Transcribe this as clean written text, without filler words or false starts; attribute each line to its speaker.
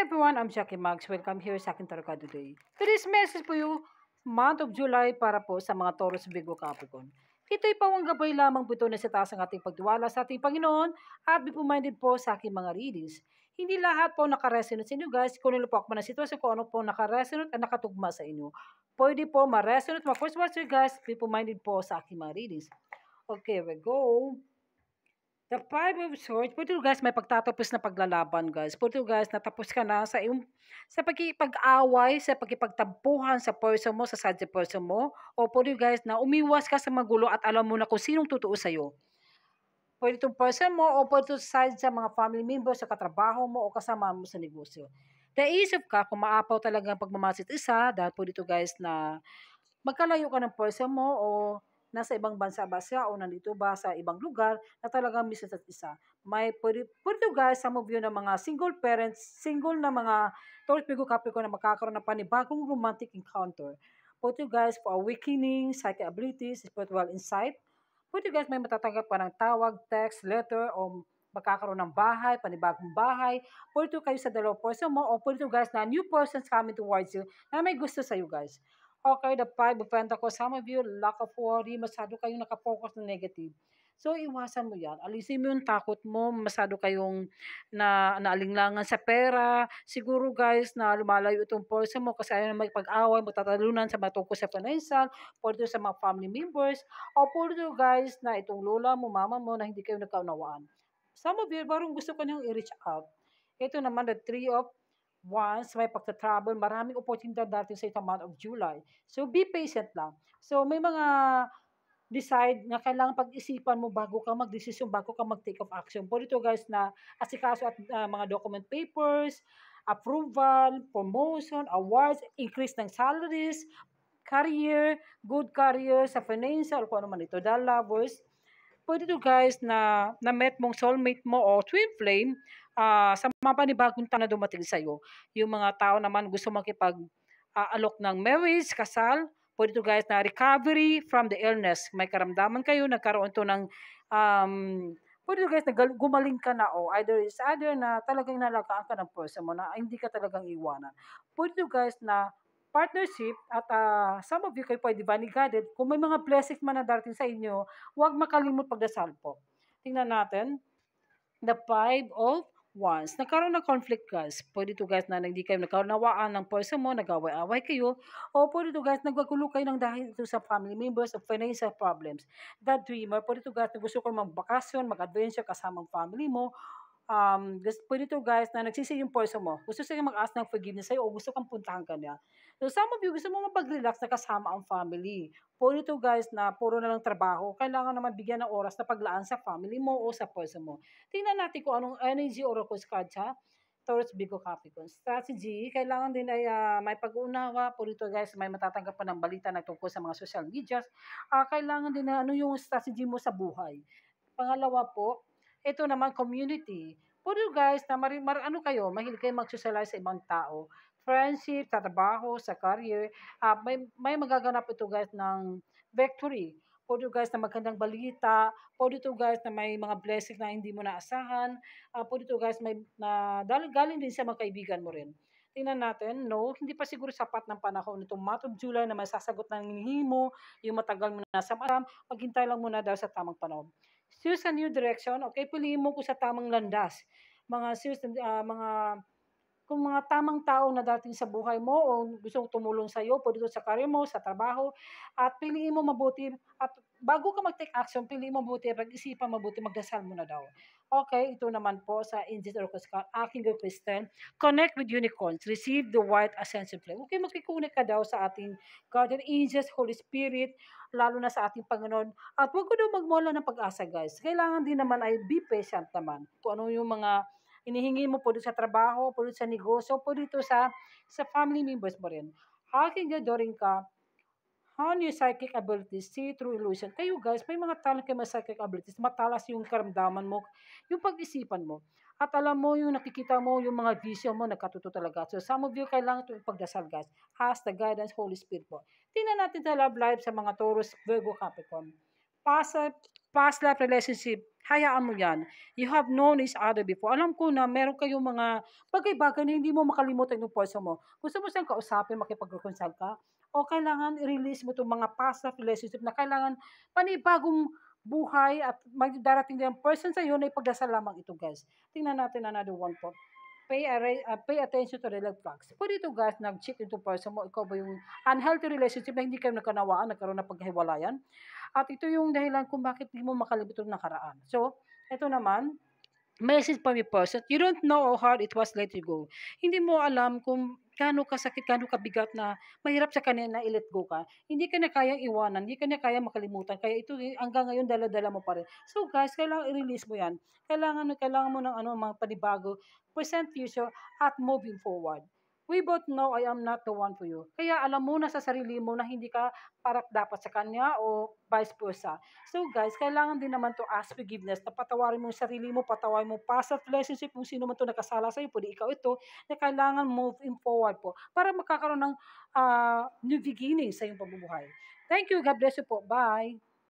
Speaker 1: everyone, I'm Jackie Max. Welcome here sa aking Tarot today. Today's message po yung month of July para po sa mga Taurus, Virgo, Capricorn. Ito'y pawang gabay lamang po ito na sa taas ang ating pagtiwala sa ating Panginoon at be minded po sa aking mga readings. Hindi lahat po nakaresonate sa inyo guys. Kung ano po ako na sitwasyon, kung ano po nakaresonate at nakatugma sa inyo. Pwede po ma-resonate, ma-first watcher guys, be minded po sa aking mga readings. Okay, we go. The Five of Swords, po guys, may pagtatapos na paglalaban, guys. Po guys, natapos ka na sa pag-away, sa pagkipagtampuhan sa person mo, sa side person mo. O po guys, na umiwas ka sa magulo at alam mo na kung sinong totoo sa'yo. Pwede itong person mo o pwede itong side sa mga family members, sa katrabaho mo o kasama mo sa negosyo. The Ace of Cups, kung maapaw talaga ang pagmamasit isa, dahil po dito guys na magkalayo ka ng person mo o nasa ibang bansa ba siya o nandito ba sa ibang lugar na talagang miss at isa. May pwede guys, some of you na mga single parents, single na mga Taurus, Virgo, Capricorn na magkakaroon ng panibagong romantic encounter. Pwede guys for awakening, psychic abilities, spiritual insight. Pwede guys may matatanggap pa ng tawag, text, letter o magkakaroon ng bahay, panibagong bahay. Pwede kayo sa dalawang person mo o pwede guys na new persons coming towards you na may gusto sa you guys. Okay, the Five of Pentacles, some of you, lack of worry, masyado kayong nakafocus na negative. So, iwasan mo yan. Alisin mo yung takot mo, masyado kayong naalinlangan sa pera. Siguro guys, na lumalayo itong person mo kasi ayaw na magpag-away, magtatalunan sa matungkol sa financial, pwede sa mga family members, o pwede guys na itong lola mo, mama mo na hindi kayo nagkaunawaan. Some of you, parang gusto ko niyong i-reach out. Ito naman, the Three of Once may pagta-travel, maraming opportunity dati sa itong month of July. So, be patient lang. So, may mga decide na kailangan pag-isipan mo bago ka mag-desisyon, bago ka mag-take of action. Po dito guys na asikaso at mga document papers, approval, promotion, awards, increase ng salaries, career, good career sa financial, kung ano man ito, dahil lovers, pwede to guys na na-met mong soulmate mo o twin flame sa mga panibagong taon na dumating sa'yo. Yung mga tao naman gusto makipag-alok ng marriage, kasal, pwede to guys na recovery from the illness. May karamdaman kayo, nagkaroon to ng pwede to guys na gumaling ka na o either na talagang nalagaan ka ng person mo na hindi ka talagang iwanan. Pwede to guys na partnership at some of you kayo pwede divinely guided. Kung may mga blessings man na darating sa inyo, huwag makalimot pagdasal po. Tingnan natin. The Five of Wands. Nagkaroon ng conflict guys. Pwede to guys na hindi kayo nagkaunawaan ng person mo, nag-away-away kayo. O pwede to guys, nagkagulo kayo ng dahil ito sa family members of financial problems. The Dreamer. Pwede to guys na gusto ko mag-bakasyon, mag-adventure kasama ang family mo. Pwede to guys na nagsisi yung person mo. Gusto siya mag-ask ng forgiveness sa'yo o gusto kang puntahan ka niya. So some of you gusto mo mapag-relax na kasama ang family. Pwede to guys na puro na lang trabaho. Kailangan naman bigyan ng oras na paglaan sa family mo o sa person mo. Tingnan natin kung anong energy or card siya. Taurus, Virgo, Capricorn. Strategy, kailangan din ay may pag-uunawa. Pwede to guys, may matatanggap pa ng balita na tungkol sa mga social medias. Kailangan din na ano yung strategy mo sa buhay. Pangalawa po, ito naman community. Puro guys na ano kayo, mahilig kayo mag-socialize sa ibang tao. Friendship, sa trabaho, sa career. May magaganap ito guys ng victory. Puro guys na magandang balita. Puro ito guys na may mga blessings na hindi mo naasahan. Puro ito guys may galing din sa mga kaibigan mo rin. Tingnan natin, no, hindi pa siguro sapat ng panahon nitong month of July na may sasagot ng hinihingi mo, yung matagal mo na sa maram, maghintay lang muna daw sa tamang panahon. Choose a new direction, okay, piliin mo kung sa tamang landas. Kung mga tamang tao na dating sa buhay mo o gusto tumulong sa iyo, pwede sa career mo, sa trabaho, at piliin mo mabuti, at bago ka mag-take action, piliin mo mabuti, pag-isipan mabuti, magdasal mo na daw. Okay, ito naman po sa Angels or aking Christian, connect with unicorns, receive the white ascension flame. Okay, makikunik ka daw sa ating guardian angels, Holy Spirit, lalo na sa ating Panginoon. At huwag ko daw magmula ng pag-asa, guys. Kailangan din naman ay be patient naman. Kung ano yung mga inihingi mo po sa trabaho, po sa negosyo, po dito sa family members mo rin. Aking gadorin ka, hone your psychic abilities, see through illusion. Kayo guys, may mga talent kayo mga psychic abilities, matalas yung karamdaman mo, yung pag-isipan mo. At alam mo, yung nakikita mo, yung mga vision mo, nagkatuto talaga. So some of you, kailangan ito pagdasal guys. Ask the guidance, Holy Spirit po. Tingnan natin sa love life sa mga Taurus, Virgo, Capricorn. past life relationship, hayaan mo yan. You have known each other before. Alam ko na meron kayong mga bagay-bagay na hindi mo makalimutan yung person mo. Gusto mo siyang kausapin, makipag-reconcile ka, o kailangan i-release mo itong mga past life relationship na kailangan panibagong buhay at darating din ang person sa iyo na ipagdasal lamang ito, guys. Tingnan natin another one po. Pay attention to the red flags. Pwede ito, guys, nag-cheat into person mo, ikaw ba yung unhealthy relationship na hindi kayo nagkanawaan, nagkaroon ng paghiwalayan. At ito yung dahilan kung bakit hindi mo makalibot yung nakaraan. So, ito naman, message from a person, you don't know how hard it was let you go. Hindi mo alam kung gaano kasakit, gaano kabigat na mahirap sa kanya na i-let go ka. Hindi ka na kayang iwanan, hindi ka na kayang makalimutan. Kaya ito hanggang ngayon dala-dala mo pa rin. So guys, kailangan i-release mo yan. Kailangan mo ng mga panibago, present future at moving forward. We both know I am not the one for you. Kaya alam mo na sa sarili mo na hindi ka para dapat sa kanya o vice versa. So guys, kailangan din naman to ask forgiveness, na patawarin mo yung sarili mo, patawarin mo past relationship, kung sino man to nakasala sa'yo, pwede ikaw ito, na kailangan moving forward po para magkakaroon ng new beginning sa iyong pamumuhay. Thank you. God bless you po. Bye.